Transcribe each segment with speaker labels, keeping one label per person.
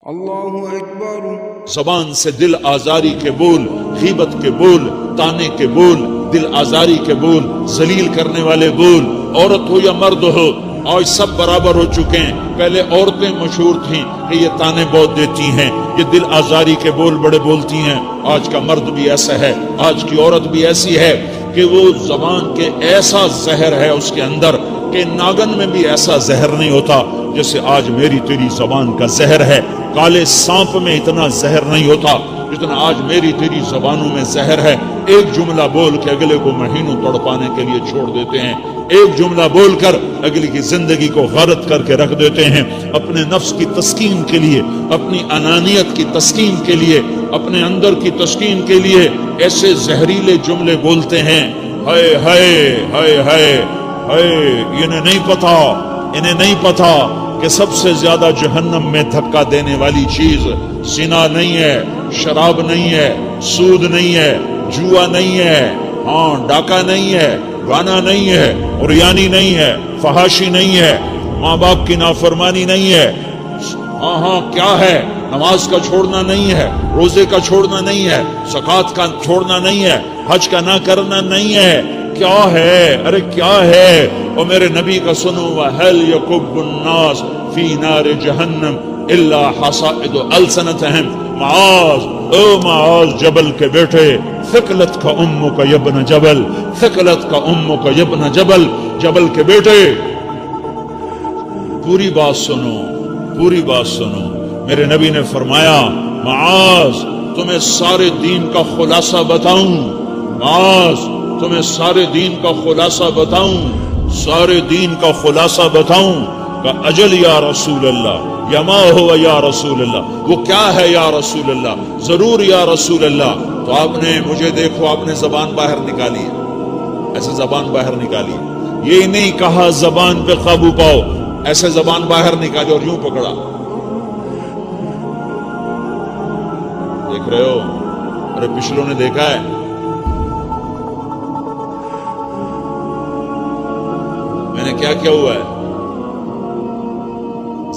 Speaker 1: اللہ اکبر۔
Speaker 2: زبان سے دل آزاری کے بول، غیبت کے بول، تانے کے بول، دل آزاری کے بول، ذلیل کرنے والے بول، عورت ہو یا مرد ہو آج سب برابر ہو چکے ہیں۔ پہلے عورتیں مشہور تھیں کہ یہ تانے بہت دیتی ہیں، یہ دل آزاری کے بول بڑے بولتی ہیں۔ آج کا مرد بھی ایسا ہے، آج کی عورت بھی ایسی ہے کہ وہ زبان کے ایسا زہر ہے اس کے اندر کہ ناگن میں بھی ایسا زہر نہیں ہوتا جیسے آج میری تیری زبان کا زہر ہے۔ کالے سانپ میں اتنا زہر نہیں ہوتا جتنا آج میری تیری زبانوں میں زہر ہے۔ ایک جملہ بول کے اگلے کو مہینوں تڑپانے کے لیے چھوڑ دیتے ہیں، ایک جملہ بول کر اگلی کی زندگی کو غارت کر کے رکھ دیتے ہیں، اپنے نفس کی تسکین کے لیے، اپنی انانیت کی تسکین کے لیے، اپنے اندر کی تسکین کے لیے ایسے زہریلے جملے بولتے ہیں۔ ہائے ہائے ہائے ہائے ہائے، انہیں نہیں پتا کہ سب سے زیادہ جہنم میں دھکا دینے والی چیز زنا نہیں ہے، شراب نہیں ہے، سود نہیں ہے، جوا نہیں ہے، ڈاکہ نہیں ہے، گانا نہیں ہے، عریانی نہیں ہے، فحاشی نہیں ہے، ماں باپ کی نافرمانی نہیں ہے، کیا ہے؟ نماز کا چھوڑنا نہیں ہے، روزے کا چھوڑنا نہیں ہے، زکوٰۃ کا چھوڑنا نہیں ہے، حج کا نہ کرنا نہیں ہے۔ کیا ہے؟ ارے کیا ہے؟ اور میرے نبی کا سنو، وَهَلْ يَكُبُّ النَّاسُ فِي نَارِ جَهَنَّمَ إِلَّا حَصَائِدُ أَلْسِنَتِهِمْ۔ معاذ جبل کے بیٹے، ثقلت کا امک یبن جبل، ثقلت کا امک یبن جبل، جبل کے بیٹے پوری بات سنو، پوری بات سنو۔ میرے نبی نے فرمایا، معاذ تمہیں سارے دین کا خلاصہ بتاؤں، معاذ تمہیں سارے دین کا خلاصہ بتاؤں، سارے دین کا خلاصہ بتاؤں؟ کہ اجل یا رسول اللہ، یا ما ہوا یا رسول اللہ، وہ کیا ہے یا رسول اللہ؟ ضرور یا رسول اللہ۔ تو آپ نے مجھے دیکھو، آپ نے زبان باہر نکالی ہے، ایسے زبان باہر نکالی، یہ نہیں کہا زبان پہ قابو پاؤ، ایسے زبان باہر نکالی اور یوں پکڑا۔ دیکھ رہے ہو؟ ارے پچھلوں نے دیکھا ہے، میں نے کیا کیا ہوا ہے؟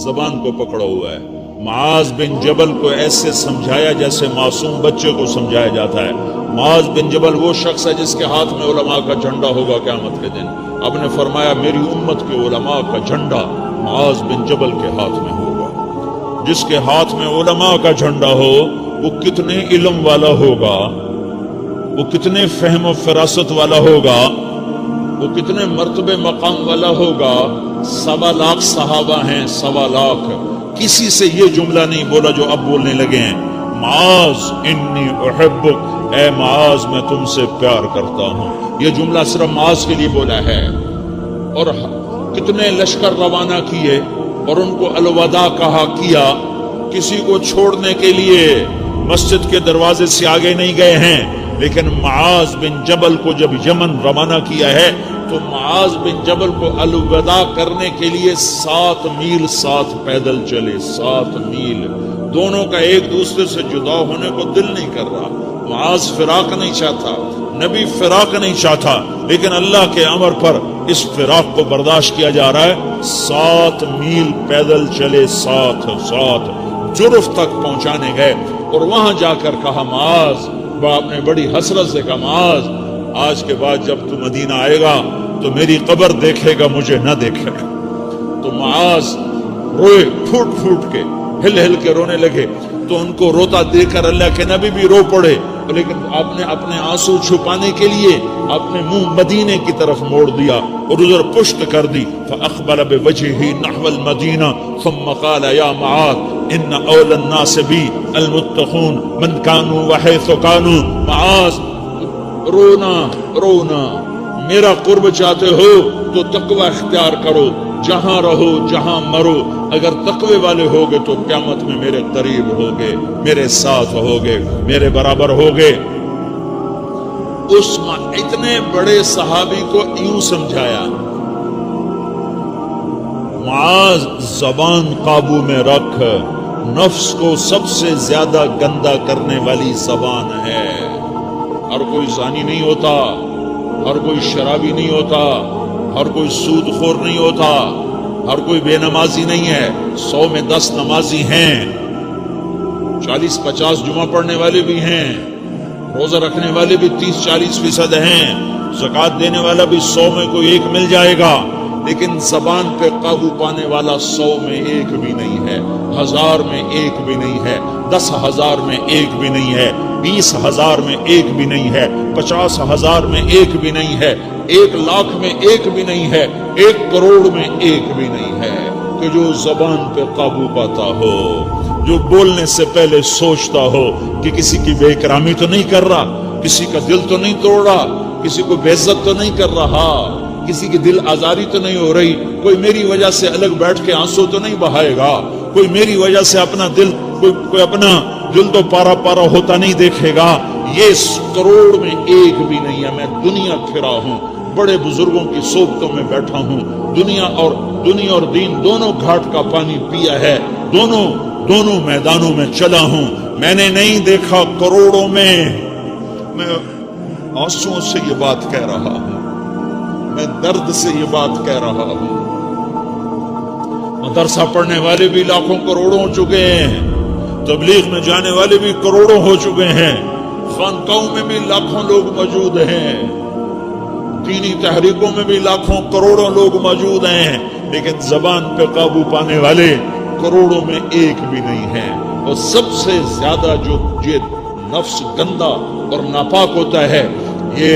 Speaker 2: زبان کو پکڑا ہوا ہے۔ معاذ بن جبل کو ایسے سمجھایا جیسے معصوم بچے کو سمجھایا جاتا ہے۔ معاذ بن جبل وہ شخص ہے جس کے ہاتھ میں علماء کا جھنڈا ہوگا قیامت کے دن۔ اب نے فرمایا میری امت کے علماء کا جھنڈا معاذ بن جبل کے ہاتھ میں ہوگا۔ جس کے ہاتھ میں علماء کا جھنڈا ہو وہ کتنے علم والا ہوگا، وہ کتنے فہم و فراست والا ہوگا، وہ کتنے مرتبے مقام والا ہوگا۔ 1.25 لاکھ صحابہ ہیں، 1.25 لاکھ، کسی سے یہ جملہ نہیں بولا جو اب بولنے لگے ہیں۔ معاذ انی احبک، اے معاذ میں تم سے پیار کرتا ہوں، یہ جملہ صرف معاذ کے لیے بولا ہے۔ اور کتنے لشکر روانہ کیے اور ان کو الوداع کیا، کسی کو چھوڑنے کے لیے مسجد کے دروازے سے آگے نہیں گئے ہیں، لیکن معاذ بن جبل کو جب یمن روانہ کیا ہے تو معاذ بن جبل کو الوداع کرنے کے لیے 7 میل ساتھ پیدل چلے، 7 میل۔ دونوں کا ایک دوسرے سے جدا ہونے کو دل نہیں کر رہا، معاذ فراق نہیں چاہتا، نبی فراق نہیں چاہتا، لیکن اللہ کے امر پر اس فراق کو برداشت کیا جا رہا ہے۔ 7 میل پیدل چلے، 7 جرف تک پہنچانے گئے اور وہاں جا کر کہا معاذ، باپ نے بڑی حسرت سے کہا معاذ آج کے بعد جب تو مدینہ آئے گا تو میری قبر دیکھے گا، مجھے نہ دیکھے گا۔ تو معاذ روئے، پھوٹ پھوٹ کے، ہل ہل کے رونے لگے۔ تو ان کو روتا دیکھ کر اللہ کے نبی بھی رو پڑے، لیکن آپ نے اپنے آنسو چھپانے کے لیے اپنے منہ مدینے کی طرف موڑ دیا اور ادھر پشت کر دی۔ فاقبل بوجهه نحو المدینہ ثم قال یا معاذ ان اول الناس بی المتقون من كانوا وحيث كانوا۔ معاذ رونا، میرا قرب چاہتے ہو تو تقوی اختیار کرو، جہاں رہو جہاں مرو، اگر تقوی والے ہوگے تو قیامت میں میرے قریب ہوگے، میرے ساتھ ہوگے، میرے برابر ہوگے۔ اس اتنے بڑے صحابی کو یوں سمجھایا، معاذ زبان قابو میں رکھ، نفس کو سب سے زیادہ گندا کرنے والی زبان ہے۔ ہر کوئی زانی نہیں ہوتا، ہر کوئی شرابی نہیں ہوتا، ہر کوئی سود خور نہیں ہوتا، ہر کوئی بے نمازی نہیں ہے، 100 میں 10 نمازی ہیں، 40-50 جمعہ پڑھنے والے بھی ہیں، روزہ رکھنے والے بھی 30-40% ہیں، زکوٰۃ دینے والا بھی 100 میں کوئی ایک مل جائے گا، لیکن زبان پہ قابو پانے والا 100 میں ایک بھی نہیں ہے، 1000 میں ایک بھی نہیں ہے، 10,000 میں ایک بھی نہیں ہے، 20,000 میں ایک بھی نہیں ہے، 50,000 میں ایک بھی نہیں ہے، 1,00,000 میں ایک بھی نہیں ہے، 1 کروڑ میں ایک بھی نہیں ہے کہ جو زبان پہ قابو پاتا ہو، جو بولنے سے پہلے سوچتا ہو کہ کسی کی بے اکرامی تو نہیں کر رہا، کسی کا دل تو نہیں توڑ رہا، کسی کو بے عزت تو نہیں کر رہا، کسی کی دل آزاری تو نہیں ہو رہی، کوئی میری وجہ سے الگ بیٹھ کے آنسو تو نہیں بہائے گا، کوئی میری وجہ سے اپنا دل کوئی اپنا دل تو پارا پارا ہوتا نہیں دیکھے گا۔ یہ 1 کروڑ میں ایک بھی نہیں ہے۔ میں دنیا پھرا ہوں، بڑے بزرگوں کی صحبتوں میں بیٹھا ہوں، دنیا اور دین دونوں گھاٹ کا پانی پیا ہے، دونوں میدانوں میں چلا ہوں، میں نے نہیں دیکھا کروڑوں میں۔ میں آنسوؤں سے یہ بات کہہ رہا ہوں، میں درد سے یہ بات کہہ رہا ہوں۔ مدرسہ پڑھنے والے بھی لاکھوں کروڑوں ہو چکے ہیں، تبلیغ میں جانے والے بھی کروڑوں ہو چکے ہیں، خانقاہوں میں بھی لاکھوں لوگ موجود ہیں، دینی تحریکوں میں بھی لاکھوں کروڑوں لوگ موجود ہیں، لیکن زبان پہ قابو پانے والے کروڑوں میں ایک بھی نہیں ہیں۔ اور سب سے زیادہ جو یہ نفس گندا اور ناپاک ہوتا ہے، یہ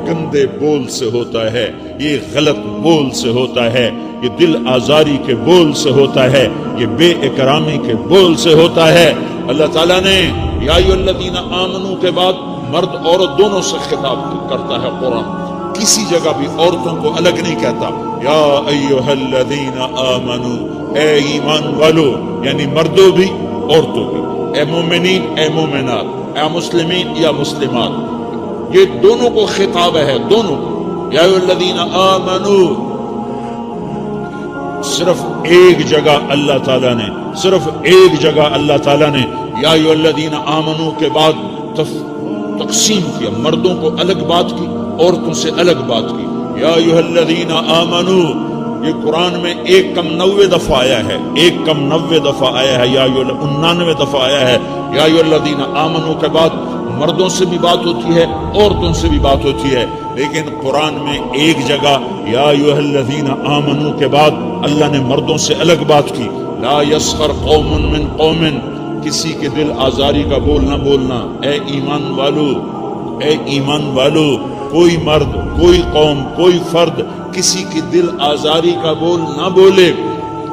Speaker 2: گندے بول سے ہوتا ہے، یہ غلط بول سے ہوتا ہے، یہ دل آزاری کے بول سے ہوتا ہے، یہ بے اکرامی کے بول سے ہوتا ہے۔ اللہ تعالیٰ نے یا ایھا الذین آمنو کے بعد مرد عورت دونوں سے خطاب کرتا ہے قرآن، کسی جگہ بھی عورتوں کو الگ نہیں کہتا۔ یا ایھا الذین آمنو، اے ایمان والو، یعنی مردوں بھی عورتوں بھی، اے مومنین اے مومنات، اے مسلمین یا مسلمات، یہ دونوں کو خطاب ہے، دونوں کو۔ یا ایھا الذین آمنو، صرف ایک جگہ اللہ تعالیٰ نے یا ایھا الذین آمنو کے بعد تقسیم کیا، مردوں کو الگ بات کی، عورتوں سے الگ بات کی۔ یا ایھا الذین آمنو، یہ قرآن میں 199 دفعہ آیا ہے، 199 دفعہ آیا ہے، یا 99 دفعہ آیا ہے۔ یا ایھا الذین آمنو کے بعد مردوں سے بھی بات ہوتی ہے، عورتوں سے بھی بات ہوتی ہے، لیکن قرآن میں ایک جگہ یا ایھا الذین آمنو کے بعد اللہ نے مردوں سے الگ بات کی۔ لا یسخر قوم من قوم، کسی کے دل آزاری کا بول نہ بولنا۔ اے ایمان والو، کوئی مرد، کوئی قوم، کوئی فرد کسی کی دل آزاری کا بول نہ بولے۔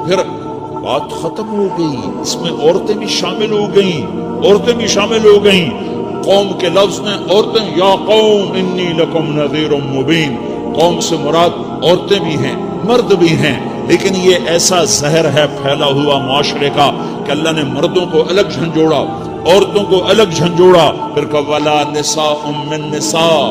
Speaker 2: پھر بات ختم ہو گئی، اس میں عورتیں بھی شامل ہو گئیں، قوم کے لفظ میں عورتیں، یا قوم انی لکم نذیر مبین، قوم سے مراد عورتیں بھی ہیں، مرد بھی ہیں، لیکن یہ ایسا زہر ہے پھیلا ہوا معاشرے کا کہ اللہ نے مردوں کو الگ جھنجھوڑا، عورتوں کو الگ جھنجھوڑا، پھر کہا ولا نساء من نساء،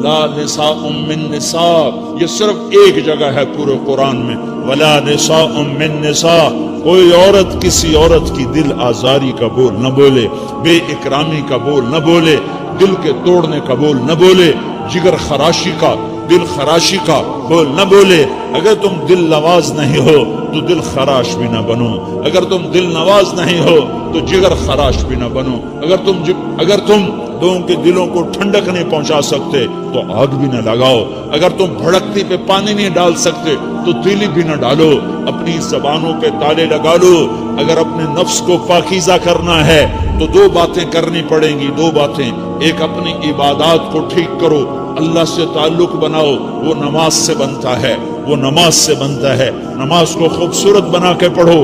Speaker 2: لا نساء من نساء، یہ صرف ایک جگہ ہے پورے قرآن میں، ولا نساء من نساء، کوئی عورت کسی عورت کی دل آزاری کا بول نہ بولے، بے اکرامی کا بول نہ بولے، دل کے توڑنے کا بول نہ بولے، جگر خراشی کا، دل خراشی کا بول نہ بولے۔ اگر تم دل نواز نہیں ہو تو دل خراش بھی نہ بنو، اگر تم دل نواز نہیں ہو تو جگر خراش بھی نہ بنو، اگر تم لوگوں کے دلوں کو ٹھنڈک نہیں پہنچا سکتے تو آگ بھی نہ لگاؤ، اگر تم بھڑکتی پہ پانی نہیں ڈال سکتے تو تیلی بھی نہ ڈالو، اپنی زبانوں کے تالے لگا لو۔ اگر اپنے نفس کو پاکیزہ کرنا ہے تو 2 باتیں کرنی پڑیں گی، 2 باتیں، ایک اپنی عبادات کو ٹھیک کرو، اللہ سے تعلق بناؤ، وہ نماز سے بنتا ہے، نماز کو خوبصورت بنا کے پڑھو۔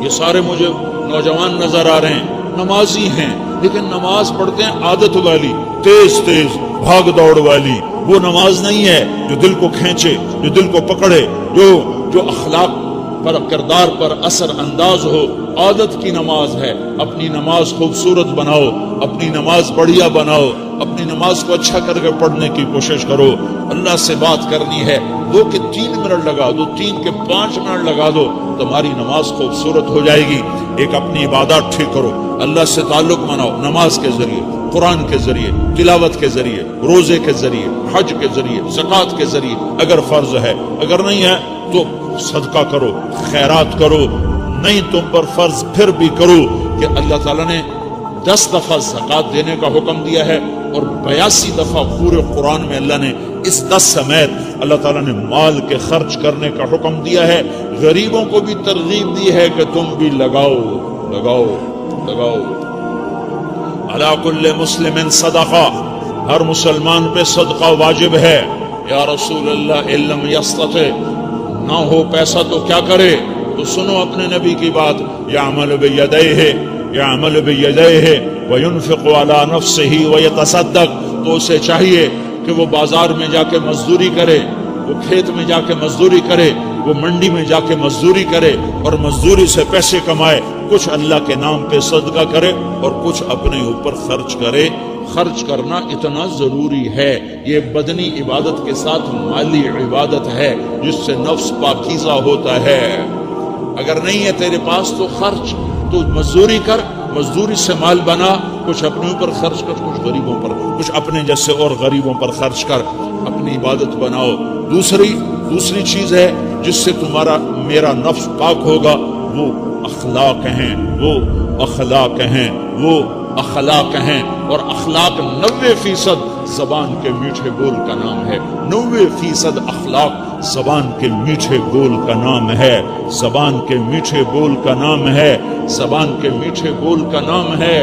Speaker 2: یہ سارے مجھے نوجوان نظر آ رہے ہیں، نمازی ہیں، لیکن نماز پڑھتے ہیں عادت والی، تیز بھاگ دوڑ والی، وہ نماز نہیں ہے جو دل کو کھینچے، جو دل کو پکڑے، جو اخلاق پر، کردار پر اثر انداز ہو۔ عادت کی نماز ہے، اپنی نماز خوبصورت بناؤ، اپنی نماز بڑھیا بناؤ، اپنی نماز کو اچھا کر کے پڑھنے کی کوشش کرو۔ اللہ سے بات کرنی ہے، 2 کے 3 منٹ لگا دو، 3 کے 5 منٹ لگا دو، تمہاری نماز خوبصورت ہو جائے گی۔ ایک اپنی عبادات ٹھیک کرو، اللہ سے تعلق بناؤ، نماز کے ذریعے، قرآن کے ذریعے، تلاوت کے ذریعے، روزے کے ذریعے، حج کے ذریعے، زکوٰۃ کے ذریعے، اگر فرض ہے، اگر نہیں ہے تو صدقہ کرو، خیرات کرو، نہیں تم پر فرض پھر بھی کرو کہ اللہ تعالیٰ نے 10 دفعہ زکوٰۃ دینے کا حکم دیا ہے اور 82 دفعہ پورے قرآن میں اللہ نے اس 10 سمیت اللہ تعالیٰ نے مال کے خرچ کرنے کا حکم دیا ہے. غریبوں کو بھی ترغیب دی ہے کہ تم بھی لگاؤ لگاؤ لگاؤ. علی کل مسلم صدقہ، ہر مسلمان پہ صدقہ واجب ہے. یا رسول اللہ ان لم یستطع، نہ ہو پیسہ تو کیا کرے؟ تو سنو اپنے نبی کی بات، یعمل بیدیہ، یعمل بیدیہ وینفق علی نفسہ ویتصدق. تو اسے چاہیے کہ وہ بازار میں جا کے مزدوری کرے، وہ کھیت میں جا کے مزدوری کرے، وہ منڈی میں جا کے مزدوری کرے اور مزدوری سے پیسے کمائے، کچھ اللہ کے نام پہ صدقہ کرے اور کچھ اپنے اوپر خرچ کرے. خرچ کرنا اتنا ضروری ہے. یہ بدنی عبادت کے ساتھ مالی عبادت ہے جس سے نفس پاکیزہ ہوتا ہے. اگر نہیں ہے تیرے پاس تو خرچ، تو مزدوری کر، مزدوری سے مال بنا، کچھ اپنے اوپر خرچ کر، کچھ غریبوں پر، کچھ اپنے جیسے اور غریبوں پر خرچ کر، اپنی عبادت بناؤ. دوسری چیز ہے جس سے تمہارا میرا نفس پاک ہوگا، وہ اخلاق ہیں، وہ اخلاق ہیں، وہ اخلاق ہیں. اور اخلاق 90% زبان کے میٹھے بول کا نام ہے. 90% اخلاق زبان کے میٹھے بول کا نام ہے. زبان کے میٹھے بول کا نام ہے. زبان کے میٹھے بول کا نام ہے.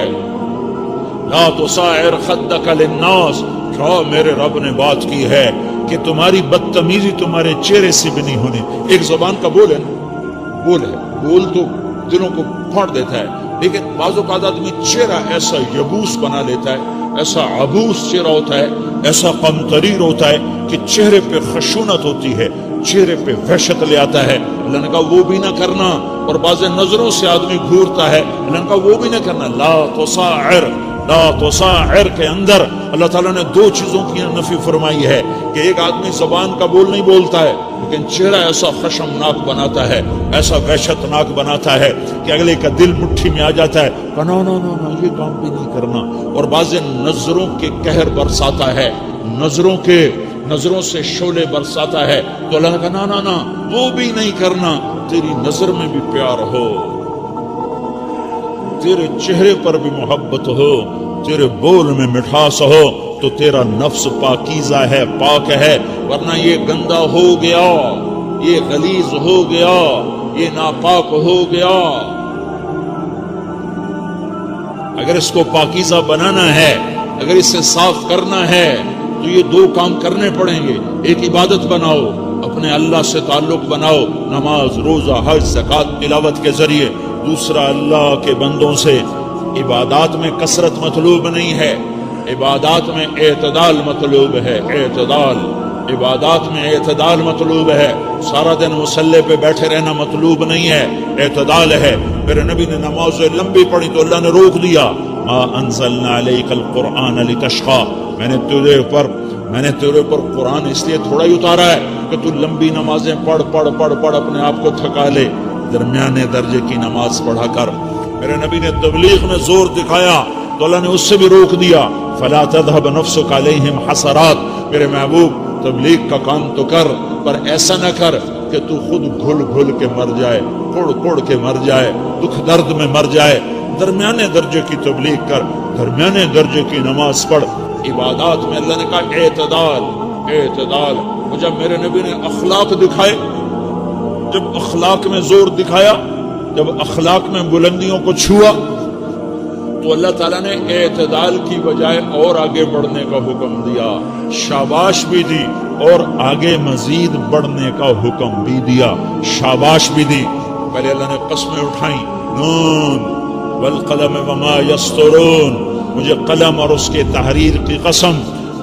Speaker 2: لا تصاعر خدک للناس، کیا میرے رب نے بات کی ہے کہ تمہاری بدتمیزی تمہارے چہرے سے بھی نہیں ہونی. ایک زبان کا بول ہے، بول تو دلوں کو پھاڑ دیتا ہے، لیکن بعض اوقات آدمی چہرہ ایسا یبوس بنا لیتا ہے، ایسا عبوس چہرہ ہوتا ہے، ایسا قمطریر ہوتا ہے کہ چہرے پہ خشونت ہوتی ہے، چہرے پہ وحشت لے آتا ہے. اللہ نے کہا وہ بھی نہ کرنا. اور بعض نظروں سے آدمی گھورتا ہے، اللہ نے کہا وہ بھی نہ کرنا. لا تصاعر، لا تصاعر کے اندر اللہ تعالیٰ نے 2 چیزوں کی نفی فرمائی ہے کہ ایک آدمی زبان کا بول نہیں بولتا ہے لیکن چہرہ ایسا خشمناک بناتا ہے، ایسا وحشتناک بناتا ہے کہ اگلے کا دل مٹھی میں آ جاتا ہے، نا نا نا نا یہ کام بھی نہیں کرنا. اور بعض نظروں کے قہر برساتا ہے، نظروں سے شعلے برساتا ہے. تو اللہ نے کہا نا نا نا وہ بھی نہیں کرنا. تیری نظر میں بھی پیار ہو، تیرے چہرے پر بھی محبت ہو، تیرے بول میں مٹھاس ہو، تو تیرا نفس پاکیزہ ہے، پاک ہے. ورنہ یہ گندا ہو گیا، یہ غلیظ ہو گیا، یہ ناپاک ہو گیا. اگر اس کو پاکیزہ بنانا ہے، اگر اسے صاف کرنا ہے تو یہ 2 کام کرنے پڑیں گے. ایک عبادت بناؤ، اپنے اللہ سے تعلق بناؤ، نماز، روزہ، حج، زکوٰۃ، تلاوت کے ذریعے. دوسرا اللہ کے بندوں سے عبادات میں کثرت مطلوب نہیں ہے، عبادات میں اعتدال مطلوب ہے. اعتدال، عبادات میں اعتدال مطلوب ہے. سارا دن مصلی پہ بیٹھے رہنا مطلوب نہیں ہے، اعتدال ہے. میرے نبی نے نماز لمبی پڑھی تو اللہ نے روک دیا. ما انزلنا علیک القرآن لتشقی، میں نے تیرے پر قرآن اس لیے تھوڑا ہی اتارا ہے کہ تو لمبی نمازیں پڑھ اپنے آپ کو تھکا لے. درمیانے درجے کی نماز پڑھا کر. میرے نبی نے تبلیغ میں زور دکھایا تو اللہ نے اس سے بھی روک دیا. فلا تذهب نفسك عليهم حسرات، میرے محبوب تبلیغ کا کام تو کر، پر ایسا نہ کر کہ تو خود گھل کے مر جائے، کوڑ کے مر جائے، دکھ درد میں مر جائے. درمیانے درجے کی تبلیغ کر، درمیانے درجے کی نماز پڑھ. عبادات میں اللہ نے کہا اعتدال. جب میرے نبی نے اخلاق دکھائے، جب اخلاق میں زور دکھایا، جب اخلاق میں بلندیوں کو چھوا، تو اللہ تعالیٰ نے اعتدال کی بجائے اور آگے بڑھنے کا حکم دیا. شاباش بھی دی اور آگے مزید بڑھنے کا حکم بھی دیا. شاباش بھی دی. پہلے اللہ نے قسمیں اٹھائیں، نون والقلم وما یسطرون، مجھے قلم اور اس کے تحریر کی قسم.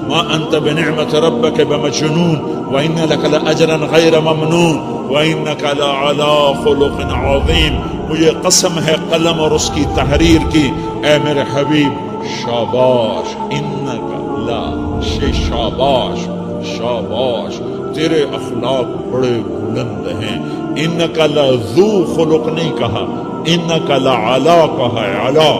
Speaker 2: ما انت بنعمت ربک بمجنون وان لک لاجرا غیر ممنون وانک لعلی خلق عظیم. مجھے قسم ہے قلم اور اس کی تحریر کی، اے میرے حبیب شاباش، انک لا شاباش، تیرے اخلاق بڑے بلند ہیں. انک لذو خلق نہیں کہا، انک لعلی کہا ہے. علا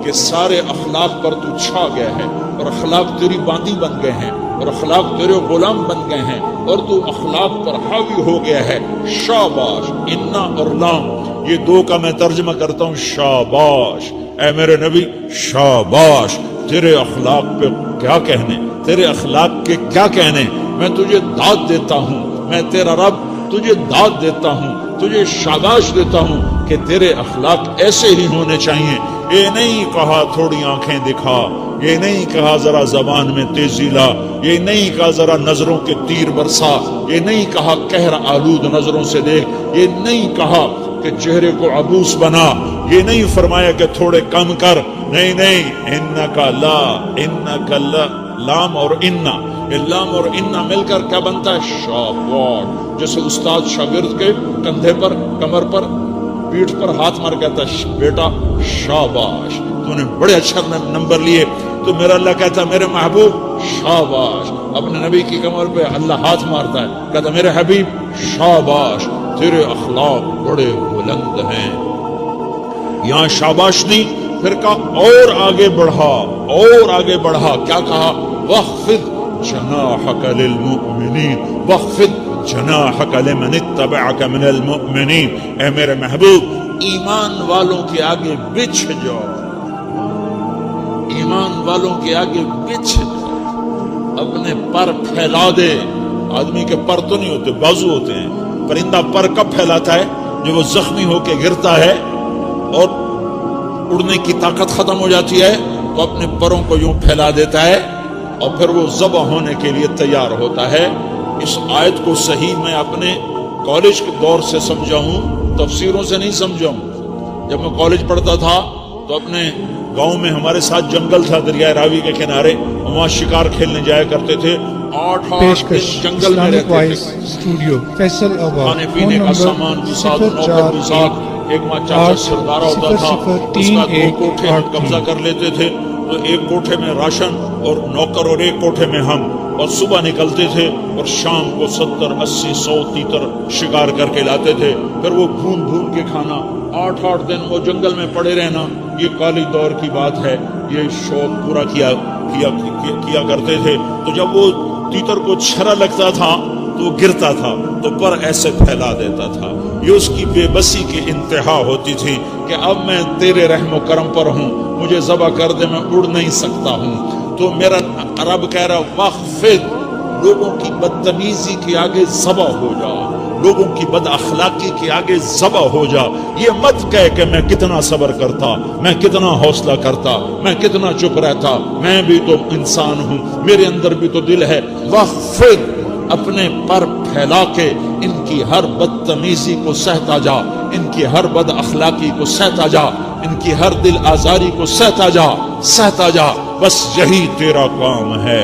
Speaker 2: کہ سارے اخلاق پر تو چھا گیا ہے، اور اخلاق تیری باندی بن گئے ہیں، اور اخلاق تیرے غلام بن گئے ہیں، اور تو اخلاق پر حاوی ہو گیا ہے. شاباش. انا اور لام یہ دو کا میں ترجمہ کرتا ہوں شاباش، اے میرے نبی شاباش، تیرے اخلاق پہ کیا کہنے، تیرے اخلاق کے کیا کہنے، میں تجھے داد دیتا ہوں، میں تیرا رب تجھے داد دیتا ہوں، تجھے شاباش دیتا ہوں کہ تیرے اخلاق ایسے ہی ہونے چاہیے۔ یہ نہیں کہا تھوڑی آنکھیں دکھا، یہ نہیں کہا ذرا زبان میں تیزی لا، یہ نہیں کہا ذرا نظروں کے تیر برسا، یہ نہیں کہا قہر آلود نظروں سے دیکھ، یہ نہیں کہا کہ چہرے کو عبوس بنا، یہ نہیں فرمایا کہ تھوڑے کم کر، نہیں نہیں، انکا لا، انکا لا، لام اور انا، یہ لام اور انا مل کر کیا بنتا ہے؟ شاباش۔ جیسے استاد شاگرد کے کندھے پر، کمر پر، پیٹھ پر ہاتھ مار کہتا ہے بیٹا شاباش، تو نے بڑے اچھا نمبر لیے، تو میرا اللہ کہتا ہے میرے محبوب شاباش۔ اپنے نبی کی کمر پہ اللہ ہاتھ مارتا ہے، کہتا ہے میرے حبیب شاباش، تیرے اخلاق بڑے بلند ہیں۔ یہاں شاباش نہیں، پھر کہا اور آگے بڑھا، اور آگے بڑھا، کیا کہا؟ وَخْفِضْ جَنَاحَكَ لِلْمُؤْمِنِينَ، وَخْفِضْ جناحک لمن اتبعک من المؤمنین، اے میرے محبوب ایمان والوں کے آگے بچھ جاؤ، ایمان والوں کے آگے بچھ جاؤ، اپنے پر پھیلا دے۔ آدمی کے پر تو نہیں ہوتے، بازو ہوتے ہیں۔ پرندہ پر کب پھیلاتا ہے؟ جو وہ زخمی ہو کے گرتا ہے اور اڑنے کی طاقت ختم ہو جاتی ہے تو اپنے پروں کو یوں پھیلا دیتا ہے اور پھر وہ ذبح ہونے کے لیے تیار ہوتا ہے۔ اس آیت کو صحیح میں اپنے کالج کے دور سے سمجھا ہوں، تفسیروں سے نہیں سمجھا ہوں۔ جب میں کالج پڑھتا تھا تو اپنے گاؤں میں ہمارے ساتھ جنگل تھا دریائے راوی کے کنارے، وہاں شکار کھیلنے جایا کرتے تھے۔ 8 دن جنگل میں رہتے تھے، کھانے پینے کا سامان بھی ساتھ، نوکر بھی ساتھ، ایک ماں چاچا سردارہ ہوتا تھا، اس کا 2 کوٹھے ہم قبضہ کر لیتے تھے، تو ایک کوٹھے میں راشن اور نوکر اور ایک کوٹھے میں ہم، اور صبح نکلتے تھے اور شام کو 70 80 100 تیتر شکار کر کے لاتے تھے، پھر وہ بھون بھون کے کھانا، 8 دن وہ جنگل میں پڑے رہنا۔ یہ کالج دور کی بات ہے، یہ شوق پورا کیا کرتے تھے۔ تو جب وہ تیتر کو چھرا لگتا تھا تو وہ گرتا تھا تو پر ایسے پھیلا دیتا تھا۔ یہ اس کی بے بسی کی انتہا ہوتی تھی کہ اب میں تیرے رحم و کرم پر ہوں، مجھے ذبح کر دے، میں اڑ نہیں سکتا ہوں۔ تو میرا رب کہہ رہا وقفد، لوگوں کی بدتمیزی کے آگے ذبح ہو جا، لوگوں کی بد اخلاقی کے آگے ذبح ہو جا۔ یہ مت کہہ کہ میں کتنا صبر کرتا، میں کتنا حوصلہ کرتا، میں کتنا چپ رہتا، میں بھی تو انسان ہوں، میرے اندر بھی تو دل ہے۔ وقفد، اپنے پر پھیلا کے ان کی ہر بدتمیزی کو سہتا جا، ان کی ہر بد اخلاقی کو سہتا جا، ان کی ہر دل آزاری کو سہتا جا، سہتا جا، بس یہی تیرا کام ہے۔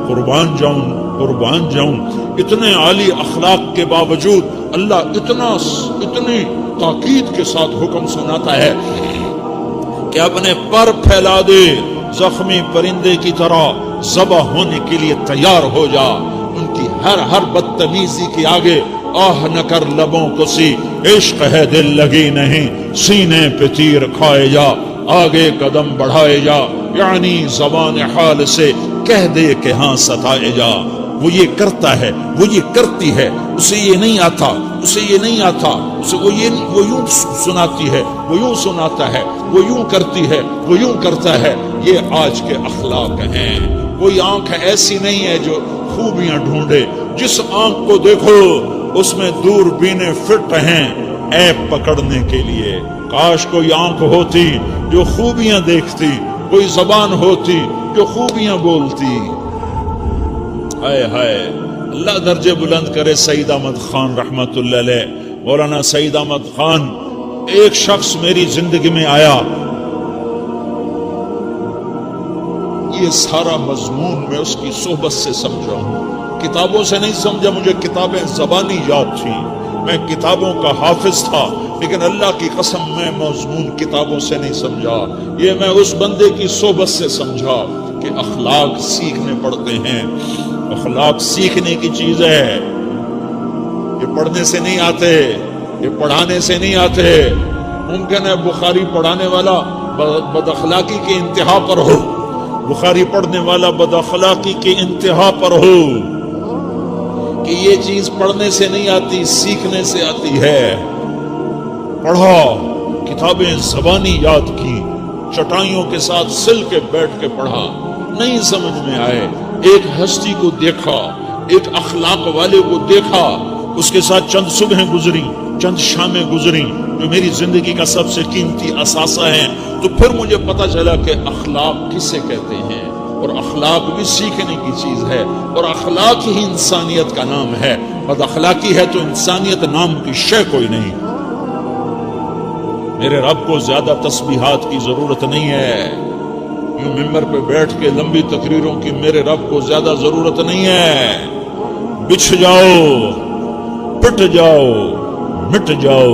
Speaker 2: قربان جاؤں، قربان جاؤں۔ اتنے عالی اخلاق کے باوجود اللہ اتنی تاکید کے ساتھ حکم سناتا ہے کہ اپنے پر پھیلا دے، زخمی پرندے کی طرح ذبح ہونے کے لیے تیار ہو جا۔ ان کی ہر بدتمیزی کے آگے آہ نہ کر لبوں کو سی، عشق ہے دل لگی نہیں، سینے پہ تیر کھائے جا، آگے قدم بڑھائے جا، یعنی زبان حال سے کہہ دے کہ ہاں ستائے جا۔ وہ یہ کرتا ہے، وہ یہ کرتی ہے، اسے یہ نہیں آتا، اسے یہ نہیں آتا، اسے وہ یوں سناتی ہے، وہ یوں سناتا ہے، وہ یوں کرتی ہے، وہ یوں کرتا ہے۔ یہ آج کے اخلاق ہیں۔ کوئی آنکھ ایسی نہیں ہے جو خوبیاں ڈھونڈے، جس آنکھ کو دیکھو اس میں دوربینیں فٹ ہیں عیب پکڑنے کے لیے۔ کاش کوئی آنکھ ہوتی جو خوبیاں دیکھتی، کوئی زبان ہوتی جو خوبیاں بولتی۔ ہائے ہائے، اللہ درجے بلند کرے سعید احمد خان رحمت اللہ علیہ۔ مولانا سعید احمد خان، ایک شخص میری زندگی میں آیا، یہ سارا مضمون میں اس کی صحبت سے سمجھا ہوں، کتابوں سے نہیں سمجھا۔ مجھے کتابیں زبانی یاد تھیں، میں کتابوں کا حافظ تھا، لیکن اللہ کی قسم میں مضمون کتابوں سے نہیں سمجھا۔ یہ میں اس بندے کی صحبت سے سمجھا کہ اخلاق سیکھنے پڑتے ہیں، اخلاق سیکھنے کی چیز ہے۔ یہ پڑھنے سے نہیں آتے، یہ پڑھانے سے نہیں آتے۔ ممکن ہے بخاری پڑھانے والا بد اخلاقی کی انتہا پر ہو، بخاری پڑھنے والا بد اخلاقی کی انتہا پر ہو، کہ یہ چیز پڑھنے سے نہیں آتی، سیکھنے سے آتی ہے۔ پڑھا، کتابیں زبانی یاد کی، چٹائیوں کے ساتھ سل کے بیٹھ کے پڑھا، نہیں سمجھ میں آئے، ایک ہستی کو دیکھا، ایک اخلاق والے کو دیکھا، اس کے ساتھ چند صبحیں گزری، چند شامیں گزری جو میری زندگی کا سب سے قیمتی اثاثہ ہیں، تو پھر مجھے پتا چلا کہ اخلاق کسے کہتے ہیں، اور اخلاق بھی سیکھنے کی چیز ہے، اور اخلاق ہی انسانیت کا نام ہے۔ بد اخلاقی ہے تو انسانیت نام کی شے کوئی نہیں۔ میرے رب کو زیادہ تسبیحات کی ضرورت نہیں ہے، یوں ممبر پہ بیٹھ کے لمبی تقریروں کی میرے رب کو زیادہ ضرورت نہیں ہے۔ بچھ جاؤ، پٹ جاؤ، مٹ جاؤ،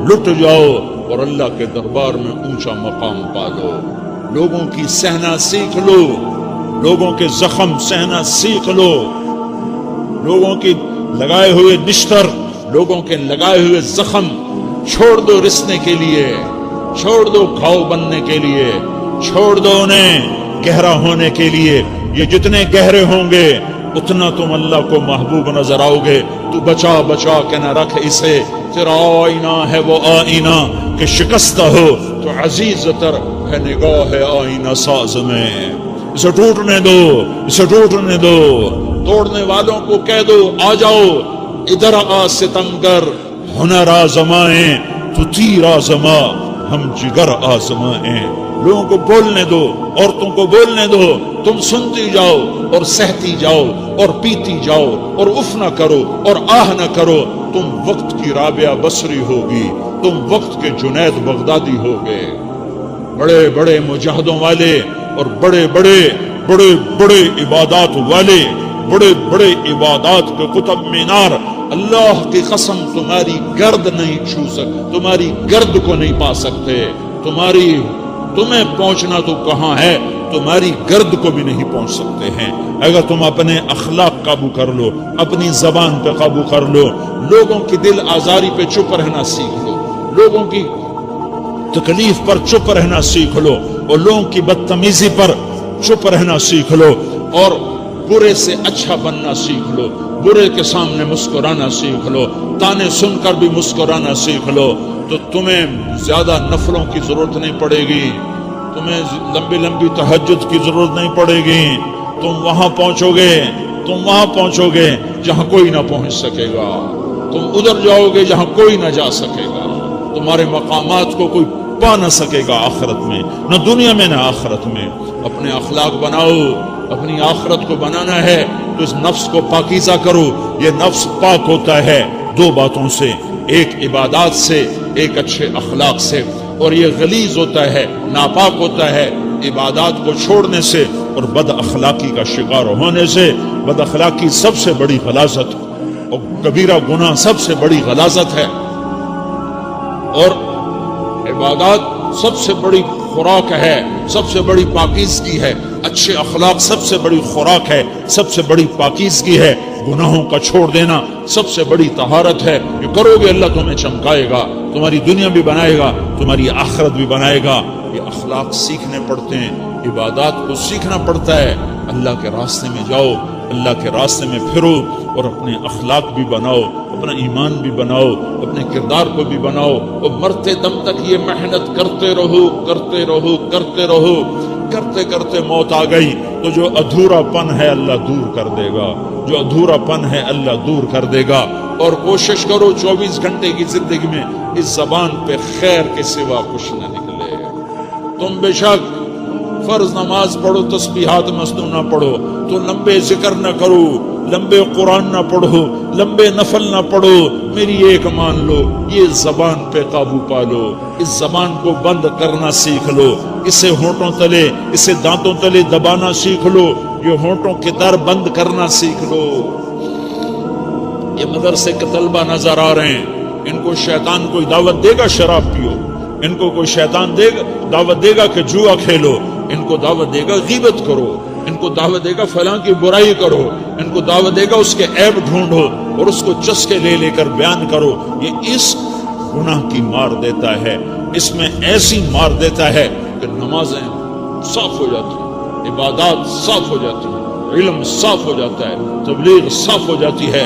Speaker 2: لٹ جاؤ، اور اللہ کے دربار میں اونچا مقام پا لو۔ لوگوں کی سہنا سیکھ لو، لوگوں کے زخم سہنا سیکھ لو، لوگوں کی لگائے ہوئے نشتر، لوگوں کے لگائے ہوئے زخم چھوڑ دو رسنے کے لیے، چھوڑ دو گھاؤ بننے کے لیے، چھوڑ دو انہیں گہرا ہونے کے لیے۔ یہ جتنے گہرے ہوں گے اتنا تم اللہ کو محبوب نظر آؤ گے۔ تو بچا بچا کے نہ رکھ اسے، تیرا آئینہ ہے وہ آئینہ کہ شکستہ ہو تو عزیز تر ہے نگاہ آئینہ ساز میں۔ اسے ٹوٹنے دو، اسے ٹوٹنے دو، توڑنے والوں کو کہہ دو آ جاؤ ادھر آ ستمگر، ہنر آزمائیں تو تیر آزما، ہم جگر آزمائیں۔ لوگوں کو بولنے دو، عورتوں کو بولنے دو، تم سنتی جاؤ اور سہتی جاؤ اور پیتی جاؤ اور اف نہ کرو اور آہ نہ کرو۔ تم وقت کی رابعہ بصری ہوگی، تم وقت کے جنید بغدادی ہوگے۔ بڑے بڑے مجاہدوں والے اور بڑے بڑے بڑے بڑے عبادات والے، بڑے بڑے عبادات کے قطب مینار، اللہ کی قسم تمہاری گرد نہیں چھو سکتے، تمہاری گرد کو نہیں پا سکتے۔ تمہیں پہنچنا تو کہاں ہے، تمہاری گرد کو بھی نہیں پہنچ سکتے ہیں۔ اگر تم اپنے اخلاق قابو کر لو، اپنی زبان پہ قابو کر لو، لوگوں کی دل آزاری پہ چپ رہنا سیکھ لو، لوگوں کی تکلیف پر چپ رہنا سیکھ لو، اور لوگوں کی بدتمیزی پر چپ رہنا سیکھ لو، اور برے سے اچھا بننا سیکھ لو، برے کے سامنے مسکرانا سیکھ لو، تانے سن کر بھی مسکرانا سیکھ لو، تو تمہیں زیادہ نفلوں کی ضرورت نہیں پڑے گی، تمہیں لمبی لمبی تہجد کی ضرورت نہیں پڑے گی۔ تم وہاں پہنچو گے، تم وہاں پہنچو گے جہاں کوئی نہ پہنچ سکے گا، تم ادھر جاؤ گے جہاں کوئی نہ جا سکے گا، تمہارے مقامات کو کوئی پا نہ سکے گا آخرت میں، نہ دنیا میں نہ آخرت میں۔ اپنے اخلاق بناؤ، اپنی آخرت کو بنانا ہے تو اس نفس کو پاکیزہ کرو۔ یہ نفس پاک ہوتا ہے دو باتوں سے، ایک عبادات سے، ایک اچھے اخلاق سے، اور یہ غلیظ ہوتا ہے، ناپاک ہوتا ہے عبادات کو چھوڑنے سے اور بد اخلاقی کا شکار ہونے سے۔ بد اخلاقی سب سے بڑی غلاظت اور کبیرہ گناہ سب سے بڑی غلاظت ہے، اور عبادات سب سے بڑی خوراک ہے، سب سے بڑی پاکیزگی ہے۔ اچھے اخلاق سب سے بڑی خوراک ہے، سب سے بڑی پاکیزگی ہے۔ گناہوں کا چھوڑ دینا سب سے بڑی طہارت ہے۔ یہ کرو گے اللہ تمہیں چمکائے گا، تمہاری دنیا بھی بنائے گا، تمہاری آخرت بھی بنائے گا۔ یہ اخلاق سیکھنے پڑتے ہیں، عبادات کو سیکھنا پڑتا ہے۔ اللہ کے راستے میں جاؤ، اللہ کے راستے میں پھرو، اور اپنے اخلاق بھی بناؤ، اپنا ایمان بھی بناؤ، اپنے کردار کو بھی بناؤ، اور مرتے دم تک یہ محنت کرتے رہو، کرتے رہو، کرتے رہو۔ کرتے کرتے موت آ گئی تو جو ادھورا پن ہے اللہ دور کر دے گا، جو ادھورا پن ہے اللہ دور کر دے گا۔ اور کوشش کرو 24 گھنٹے کی زندگی میں اس زبان پہ خیر کے سوا کچھ نہ نکلے۔ تم بے شک فرض نماز پڑھو، تسبیحات مسنون نہ پڑھو، تو لمبے ذکر نہ کرو، لمبے قرآن نہ پڑھو، لمبے نفل نہ پڑھو، میری ایک مان لو، یہ زبان پہ قابو پا لو، اس زبان کو بند کرنا سیکھ لو، اسے ہونٹوں تلے، اسے دانتوں تلے دبانا سیکھ لو، یہ ہونٹوں کے در بند کرنا سیکھ لو۔ یہ مدرسے کے طلبہ نظر آ رہے ہیں، ان کو شیطان کوئی دعوت دے گا شراب پیو، ان کو کوئی شیطان دعوت دے گا کہ جوا کھیلو، ان کو دعوت دے گا غیبت کرو، ان کو دعوت دے گا فلاں کی برائی کرو، ان کو دعوت دے گا اس کے عیب ڈھونڈو اور اس کو چسکے لے لے کر بیان کرو۔ یہ اس گناہ کی مار دیتا ہے، اس میں ایسی مار دیتا ہے کہ نمازیں صاف ہو جاتی ہیں، عبادات صاف ہو جاتی ہیں، علم صاف ہو جاتا ہے، تبلیغ صاف ہو جاتی ہے،